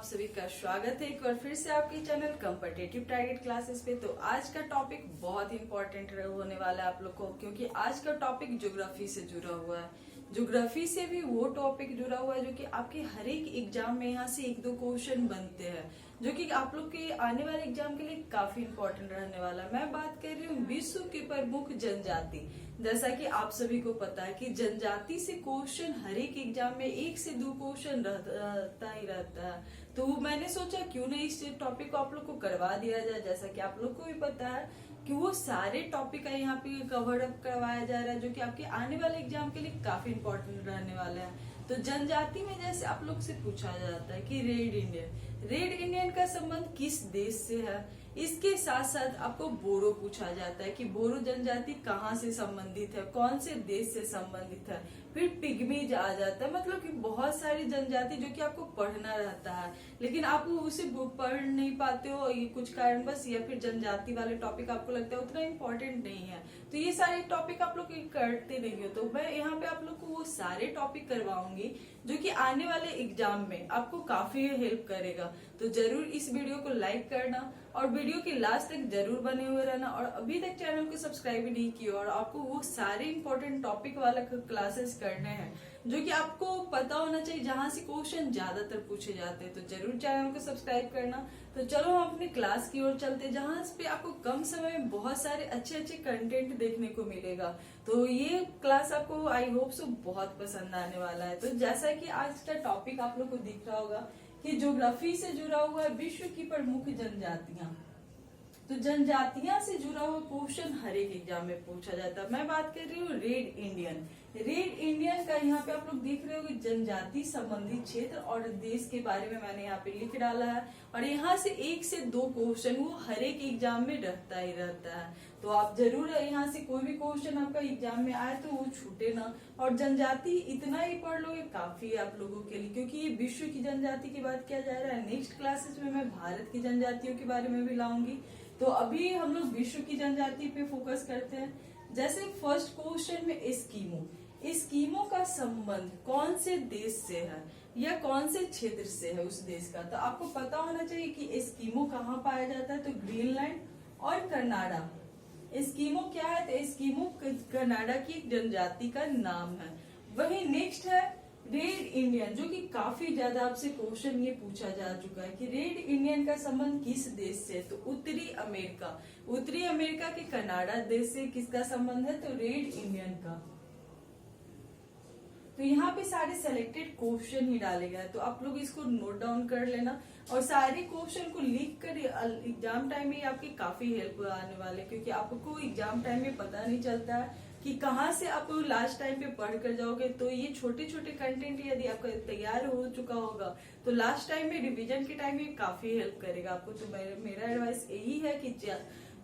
आप सभी का स्वागत है एक बार फिर से आपके चैनल कॉम्पिटिटिव टारगेट क्लासेस पे। तो आज का टॉपिक बहुत इंपॉर्टेंट होने वाला है आप लोग को, क्योंकि आज का टॉपिक ज्योग्राफी से जुड़ा हुआ है। ज्योग्राफी से भी वो टॉपिक जुड़ा हुआ है जो कि आपके हर एक एग्जाम में यहाँ से एक दो क्वेश्चन बनते हैं, जो कि आप लोग के आने वाले एग्जाम के लिए काफी इंपॉर्टेंट रहने वाला है। मैं बात कर रही हूँ विश्व की प्रमुख जनजाति। जैसा कि आप सभी को पता है कि जनजाति से क्वेश्चन हर एक एग्जाम में एक से दो क्वेश्चन रहता ही रहता है। तो मैंने सोचा क्यों नहीं इस टॉपिक को आप लोग को करवा दिया जाए। जैसा कि आप लोग को भी पता है कि वो सारे टॉपिक का यहाँ पे कवर अप करवाया जा रहा है, जो कि आपके आने वाले एग्जाम के लिए काफी इंपॉर्टेंट रहने वाला है। तो जनजाति में जैसे आप लोग से पूछा जाता है कि रेड इंडियन का संबंध किस देश से है, इसके साथ साथ आपको बोरो पूछा जाता है कि बोरो जनजाति कहाँ से संबंधित है, कौन से देश से संबंधित है। फिर पिग्मीज आ जाता है, मतलब कि बहुत सारी जनजाति जो कि आपको पढ़ना रहता है, लेकिन आप उसे पढ़ नहीं पाते हो ये कुछ कारणवश, या फिर जनजाति वाले टॉपिक आपको लगता है उतना इम्पोर्टेंट नहीं है। तो ये सारे टॉपिक आप लोग करते नहीं हो, तो मैं यहाँ पे आप लोग को वो सारे टॉपिक करवाऊंगी जो कि आने वाले एग्जाम में आपको काफी हेल्प करेगा। तो जरूर इस वीडियो को लाइक करना और वीडियो के लास्ट तक जरूर बने हुए रहना, और अभी तक चैनल को सब्सक्राइब भी नहीं किया और आपको वो सारे इंपॉर्टेंट टॉपिक वाला क्लासेस करने हैं जो कि आपको पता होना चाहिए, जहां से क्वेश्चन ज्यादातर पूछे जाते हैं। तो जरूर चैनल को सब्सक्राइब करना। तो चलो हम अपने क्लास की ओर चलते हैं, जहां पे आपको कम समय में बहुत सारे अच्छे अच्छे कंटेंट देखने को मिलेगा। तो ये क्लास आपको आई होप सो बहुत पसंद आने वाला है। तो जैसा कि आज का टॉपिक आप लोग को दिख रहा होगा कि ज्योग्राफी से जुड़ा हुआ है विश्व की प्रमुख जनजातियां। तो जनजातियां से जुड़ा हुआ क्वेश्चन हर एक एग्जाम में पूछा जाता है। मैं बात कर रही हूँ रेड इंडियन का। यहाँ पे आप लोग देख रहे हो कि जनजाति संबंधित क्षेत्र और देश के बारे में मैंने यहाँ पे लिख डाला है, और यहाँ से एक से दो क्वेश्चन वो हर एक एग्जाम में रहता ही रहता है। तो आप जरूर यहाँ से कोई भी क्वेश्चन आपका एग्जाम में आए तो वो छूटे ना, और जनजाति इतना ही पढ़ लोगे काफी है आप लोगों के लिए, क्योंकि ये विश्व की जनजाति की बात किया जा रहा है। नेक्स्ट क्लासेस में मैं भारत की जनजातियों के बारे में भी लाऊंगी। तो अभी हम लोग विश्व की जनजाति पे फोकस करते हैं। जैसे फर्स्ट क्वेश्चन में एस्किमो का संबंध कौन से देश से है या कौन से क्षेत्र से है उस देश का। तो आपको पता होना चाहिए कि एस्किमो कहाँ पाया जाता है। तो ग्रीनलैंड और कनाडा। एस्किमो क्या है? तो एस्किमो कनाडा की एक जनजाति का नाम है। वही नेक्स्ट है रेड इंडियन, जो कि काफी ज्यादा आपसे क्वेश्चन ये पूछा जा चुका है कि रेड इंडियन का संबंध किस देश से। तो उत्तरी अमेरिका के कनाडा देश से किसका संबंध है? तो रेड इंडियन का। तो यहाँ पे सारे सेलेक्टेड क्वेश्चन ही डाले गए, तो आप लोग इसको नोट डाउन कर लेना, और सारे क्वेश्चन को लिख कर एग्जाम टाइम में आपकी काफी हेल्प आने वाले, क्योंकि आपको एग्जाम टाइम में पता नहीं चलता है कि कहाँ से आप लास्ट टाइम पे पढ़ कर जाओगे। तो ये छोटे छोटे कंटेंट यदि आपका तैयार हो चुका होगा तो लास्ट टाइम में रिवीजन के टाइम में काफी हेल्प करेगा आपको। तो मेरा एडवाइस यही है कि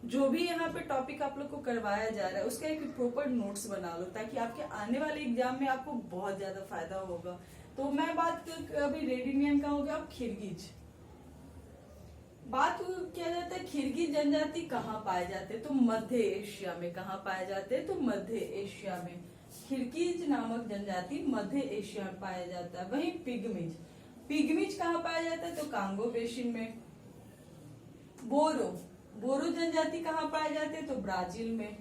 जो भी यहाँ पे टॉपिक आप लोग को करवाया जा रहा है उसका एक प्रॉपर नोट्स बना लो, ताकि आपके आने वाले एग्जाम में आपको बहुत ज्यादा फायदा होगा। तो मैं बात अभी रेड इंडियन का हो गया। अब खिरगिज बात किया जाता है, खिरगिज जनजाति कहाँ पाए जाते हैं? तो मध्य एशिया में। कहाँ पाए जाते हैं? तो मध्य एशिया में। खिरगिज नामक जनजाति मध्य एशिया में पाया जाता है। वहीं पिग्मीज कहाँ पाया जाता है? तो कांगो बेसिन में। बोरो जनजाति कहाँ पाए जाते हैं? तो ब्राजील में।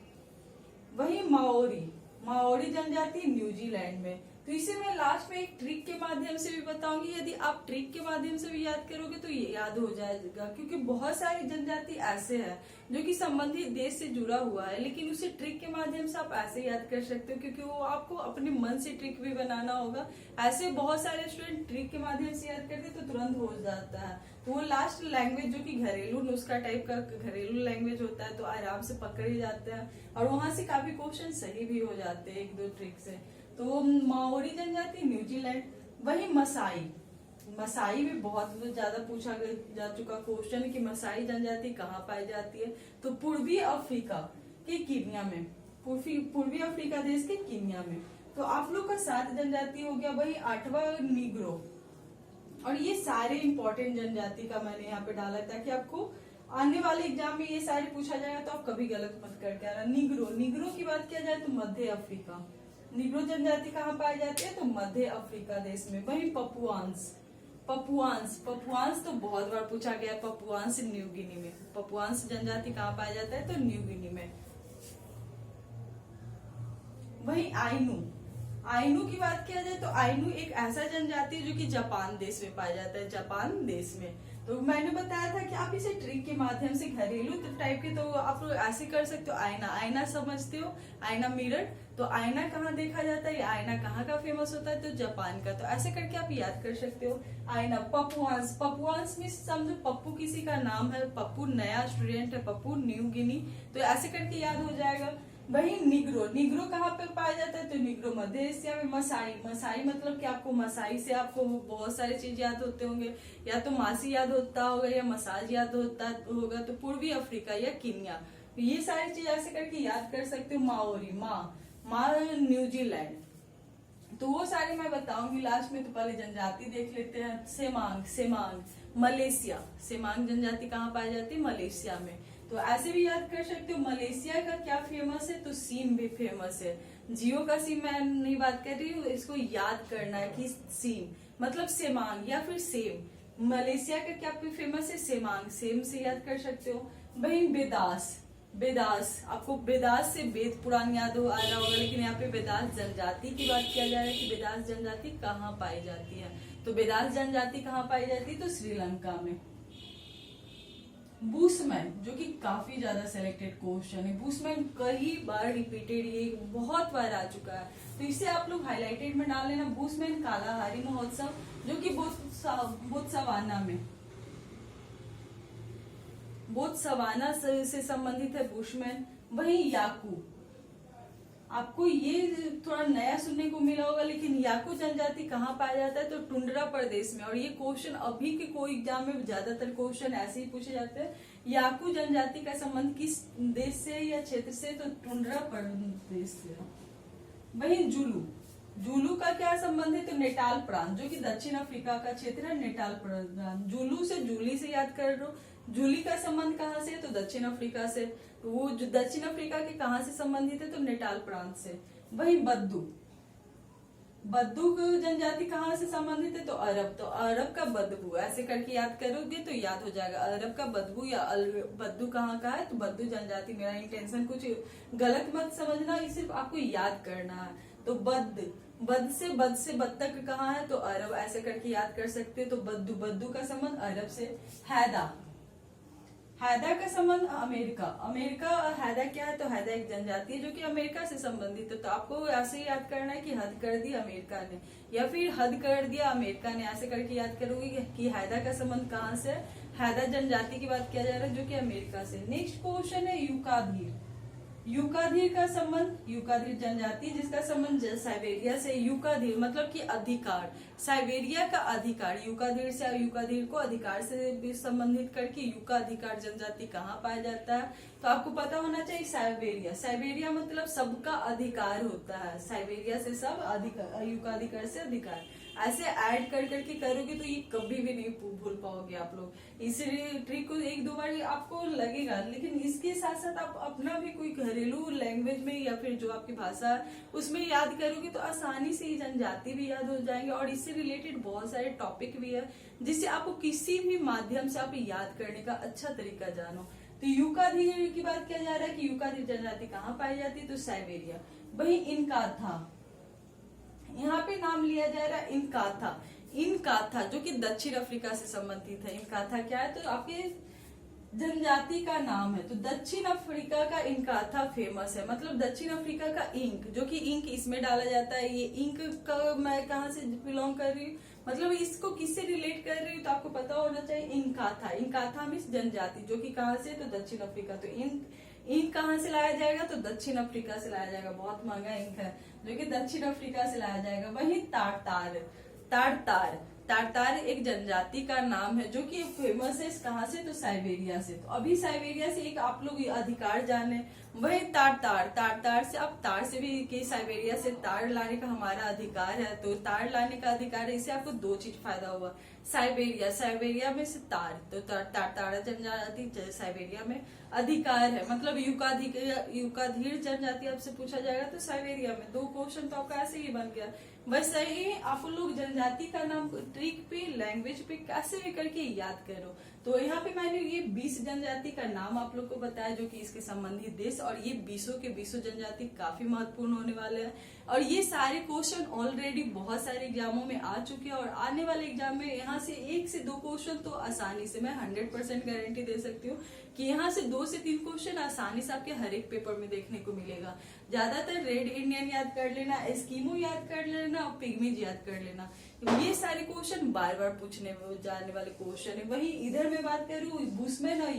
वहीं माओरी जनजाति न्यूजीलैंड में। तो इसे मैं लास्ट में एक ट्रिक के माध्यम से भी बताऊंगी। यदि आप ट्रिक के माध्यम से भी याद करोगे तो ये याद हो जाएगा, क्योंकि बहुत सारी जनजाति ऐसे हैं जो कि संबंधित देश से जुड़ा हुआ है, लेकिन उसे ट्रिक के माध्यम से आप ऐसे याद कर सकते हो, क्योंकि वो आपको अपने मन से ट्रिक भी बनाना होगा। ऐसे बहुत सारे स्टूडेंट ट्रिक के माध्यम से याद करते तो तुरंत हो जाता है। तो वो लास्ट लैंग्वेज जो कि घरेलू नुस्खा टाइप का घरेलू लैंग्वेज होता है, तो आराम से पकड़ ही जाते हैं, और वहां से काफी क्वेश्चन सही भी हो जाते हैं एक दो ट्रिक से। तो माओरी जनजाति न्यूजीलैंड। वही मसाई भी बहुत ज्यादा पूछा जा चुका क्वेश्चन है कि मसाई जनजाति कहाँ पाई जाती है। तो पूर्वी अफ्रीका के कीनिया में। पूर्वी अफ्रीका देश के कीनिया में। तो आप लोग का 7 जनजाति हो गया। वही 8वां निग्रो। और ये सारे इंपॉर्टेंट जनजाति का मैंने यहाँ पे डाला है, ताकि आपको आने वाले एग्जाम में ये सारे पूछा जाएगा तो आप कभी गलत मत करके आना। निग्रो की बात किया जाए तो मध्य अफ्रीका। निग्रो जनजाति कहाँ पाई जाती है? तो मध्य अफ्रीका देश में। वही पपुआंस, पपुआंस तो बहुत बार पूछा गया है। पपुआंस न्यू गिनी में, पपुआंस जनजाति कहाँ पाया जाता है? तो न्यू गिनी में। वही आइनू, आइनू की बात किया जाए तो आइनू एक ऐसा जनजाति है जो कि जापान देश में पाया जाता है, जापान देश में। तो मैंने बताया था कि आप इसे ट्रिक के माध्यम से घरेलू टाइप के, तो आप लोग ऐसे कर सकते हो। आईना, आईना समझते हो, आईना मिरर, तो आईना कहाँ देखा जाता है, आईना कहाँ का फेमस होता है? तो जापान का। तो ऐसे करके आप याद कर सकते हो। आईना, पपुआंस, पपुआंस में समझो पप्पू किसी का नाम है, पप्पू नया स्टूडेंट है, पप्पू न्यू गिनी, तो ऐसे करके याद हो जाएगा। वही निग्रो, निग्रो कहाँ पे पाया जाता है? तो निग्रो मध्य एशिया में। मसाई, मसाई मतलब कि आपको मसाई से आपको बहुत सारे चीज याद होते होंगे, या तो मासी याद होता होगा या मसाज याद होता होगा, तो पूर्वी अफ्रीका या कीनिया, ये सारी चीज ऐसे करके याद कर सकते हो। माओरी, माँ न्यूजीलैंड। तो वो सारे मैं बताऊंगी लास्ट में, तो पहले जनजाति देख लेते हैं। सेमांग, सेमांग मलेशिया, सेमांग जनजाति कहाँ पाई जाती है? मलेशिया में। तो ऐसे भी याद कर सकते हो। मलेशिया का क्या फेमस है? तो सीम भी फेमस है। जियो का सीम मैं नहीं बात कर रही हूँ, इसको याद करना है कि सीम मतलब सेमांग या फिर सेम। मलेशिया का क्या फेमस है? सेमांग, सेम से याद कर सकते हो। वही बेदास, बेदास, आपको बेदास से वेद पुराण याद हो आ रहा होगा, लेकिन यहाँ पे बेदास जनजाति की बात किया जा रहा है कि बेदास जनजाति कहाँ पाई जाती है? तो बेदास जनजाति कहाँ पाई जाती है? तो श्रीलंका में। बुशमैन, जो कि काफी ज्यादा सिलेक्टेड क्वेश्चन है, बुशमैन कई बार रिपीटेड, ये बहुत बार आ चुका है, तो इसे आप लोग हाईलाइटेड में डाल लेना। बुशमैन कालाहारी महोत्सव, जो कि बोत्सवाना में, बोत्सवाना से संबंधित है बुशमैन। वही याकू, आपको ये थोड़ा नया सुनने को मिला होगा, लेकिन याकू जनजाति कहाँ पाया जाता है? तो टुंड्रा प्रदेश में। और ये क्वेश्चन अभी के कोई एग्जाम में ज्यादातर क्वेश्चन ऐसे ही पूछे जाते हैं। याकू जनजाति का संबंध किस देश से या क्षेत्र से? तो टुंड्रा प्रदेश से। वही जुलू, जुलू का क्या संबंध है? तो नेटाल प्रांत, जो कि दक्षिण अफ्रीका का क्षेत्र है, नेटाल प्रांत। जुलू से जूली से याद कर लो। जूली का संबंध कहाँ से? तो दक्षिण अफ्रीका से। तो वो जो दक्षिण अफ्रीका के कहाँ से संबंधित है? तो नेटाल प्रांत से। वही बद्दू, बद्दू जनजाति कहाँ से संबंधित है? तो अरब, तो अरब का बदबू, ऐसे करके याद करोगे तो याद हो जाएगा। अरब का बदबू या बद्दू कहाँ का है? तो बद्दू जनजाति। मेरा इंटेंशन कुछ गलत मत समझना, ये सिर्फ आपको याद करना है। तो बद, बद से बत्तख कहाँ है? तो अरब, ऐसे करके याद कर सकते हो। तो बद्दू, बद्दू का संबंध अरब से। हैदा, हैदा का संबंध अमेरिका, अमेरिका। हैदा क्या है? तो हैदा एक जनजाति है जो कि अमेरिका से संबंधित है। तो आपको ऐसे ही याद करना है कि हद कर दिया अमेरिका ने, या फिर हद कर दिया अमेरिका ने, ऐसे करके याद करोगे कि हैदा का संबंध कहाँ से? हैदा जनजाति की बात किया जा रहा है, जो कि अमेरिका से। नेक्स्ट क्वेश्चन है यूकाधीर, यूकाधीर का संबंध, यूकाधीर जनजाति जिसका संबंध साइबेरिया से। यूकाधीर मतलब कि अधिकार, साइबेरिया का अधिकार, यूकाधीर से, यूकाधीर को अधिकार से भी संबंधित करके यूका अधिकार जनजाति कहाँ पाया जाता है? तो आपको पता होना चाहिए साइबेरिया, साइबेरिया मतलब सबका अधिकार होता है, साइबेरिया से सब, अधिकार यूका अधिकार से अधिकार। ऐसे ऐड कर करके करोगे तो ये कभी भी नहीं भूल पाओगे आप लोग। इस ट्रिक को एक दो बार आपको लगेगा, लेकिन इसके साथ साथ आप अपना भी कोई घरेलू लैंग्वेज में या फिर जो आपकी भाषा उसमें याद करोगे तो आसानी से ये जनजाति भी याद हो जाएंगे। और इससे रिलेटेड बहुत सारे टॉपिक भी है जिससे आपको किसी भी माध्यम से आप याद करने का अच्छा तरीका जानो। तो यूकाधीर की बात किया जा रहा है कि यूकाधीर जनजाति कहाँ पाई जाती है? तो साइबेरिया। वही इनकाथा, यहाँ पे नाम लिया जा रहा है इनकाथा, इनकाथा जो कि दक्षिण अफ्रीका से संबंधित है। इनकाथा क्या है? तो आपके जनजाति का नाम है। तो दक्षिण अफ्रीका का इनकाथा फेमस है, मतलब दक्षिण अफ्रीका का इंक, जो कि इंक इसमें डाला जाता है। ये इंक का मैं कहाँ से बिलोंग कर रही हूँ, मतलब इसको किससे रिलेट कर रही हूँ, तो आपको पता होना चाहिए। इनकाथा, इनकाथा मीन्स जनजाति, जो कि कहाँ से? तो दक्षिण अफ्रीका। तो इंक कहाँ से लाया जाएगा? तो दक्षिण अफ्रीका से लाया जाएगा। बहुत महंगा इंक है जो कि दक्षिण अफ्रीका से लाया जाएगा। वही तारतार, तारतार, तारतार एक जनजाति का नाम है जो कि फेमस है कहाँ से? तो साइबेरिया से। तो अभी साइबेरिया से एक आप लोग अधिकार जाने, वही तार से, अब तार से भी कि साइबेरिया से तार लाने का हमारा अधिकार है, तो तार लाने का अधिकार है, इससे आपको दो चीज फायदा हुआ। साइबेरिया में से तार, तो तारा जनजाति साइबेरिया में अधिकार है, मतलब युकाधीर जनजाति आपसे पूछा जाएगा तो साइबेरिया में। दो क्वेश्चन तो आपका ऐसे ही बन गया। वैसे ही आप लोग जनजाति का नाम ट्रिक पे, लैंग्वेज पे कैसे भी करके याद करो। तो यहाँ पे मैंने ये 20 जनजाति का नाम आप लोग को बताया जो कि इसके संबंधित देश, और ये 20 जनजाति काफी महत्वपूर्ण होने वाले हैं। और ये सारे क्वेश्चन ऑलरेडी बहुत सारे एग्जामों में आ चुके हैं, और आने वाले एग्जाम में यहाँ से 1 से 2 क्वेश्चन तो आसानी से, मैं 100% गारंटी दे सकती हूँ कि यहाँ से 2 से 3 क्वेश्चन आसानी से आपके हर एक पेपर में देखने को मिलेगा। ज्यादातर रेड इंडियन याद कर लेना, एस्कीमो याद कर लेना, पिग्मीज याद कर लेना, ये सारे क्वेश्चन बार बार पूछने में जाने वाले क्वेश्चन है। वही इधर मैं बात करूँ बुशमैन और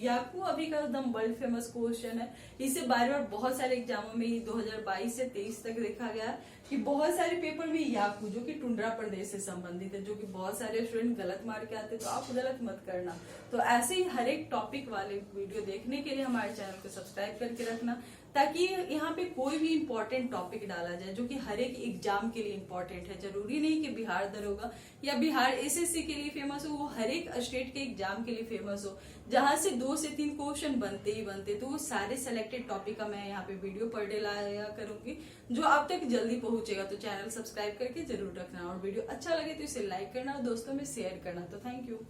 याकू अभी का एकदम वर्ल्ड फेमस क्वेश्चन है। इसे बार बार बहुत सारे एग्जामों में 2022 से 23 तक देखा गया कि बहुत सारे पेपर में याकू, जो कि टुंड्रा प्रदेश से संबंधित है, जो कि बहुत सारे स्टूडेंट गलत मार के आते, तो आप गलत मत करना। तो ऐसे ही हर एक टॉपिक वाले वीडियो देखने के लिए हमारे चैनल को सब्सक्राइब करके रखना, ताकि यहाँ पे कोई भी इम्पोर्टेंट टॉपिक डाला जाए जो कि हर एक एग्जाम के लिए इम्पोर्टेंट है। जरूरी नहीं कि बिहार दरोगा या बिहार एसएससी के लिए फेमस हो, वो हर एक स्टेट के एग्जाम के लिए फेमस हो, जहां से 2 से 3 क्वेश्चन बनते ही बनते। तो वो सारे सेलेक्टेड टॉपिक का मैं यहाँ पे वीडियो पर डे लाया करूंगी, जो आप तक जल्दी पहुंचेगा। तो चैनल सब्सक्राइब करके जरूर रखना, और वीडियो अच्छा लगे तो इसे लाइक करना और दोस्तों में शेयर करना। तो थैंक यू।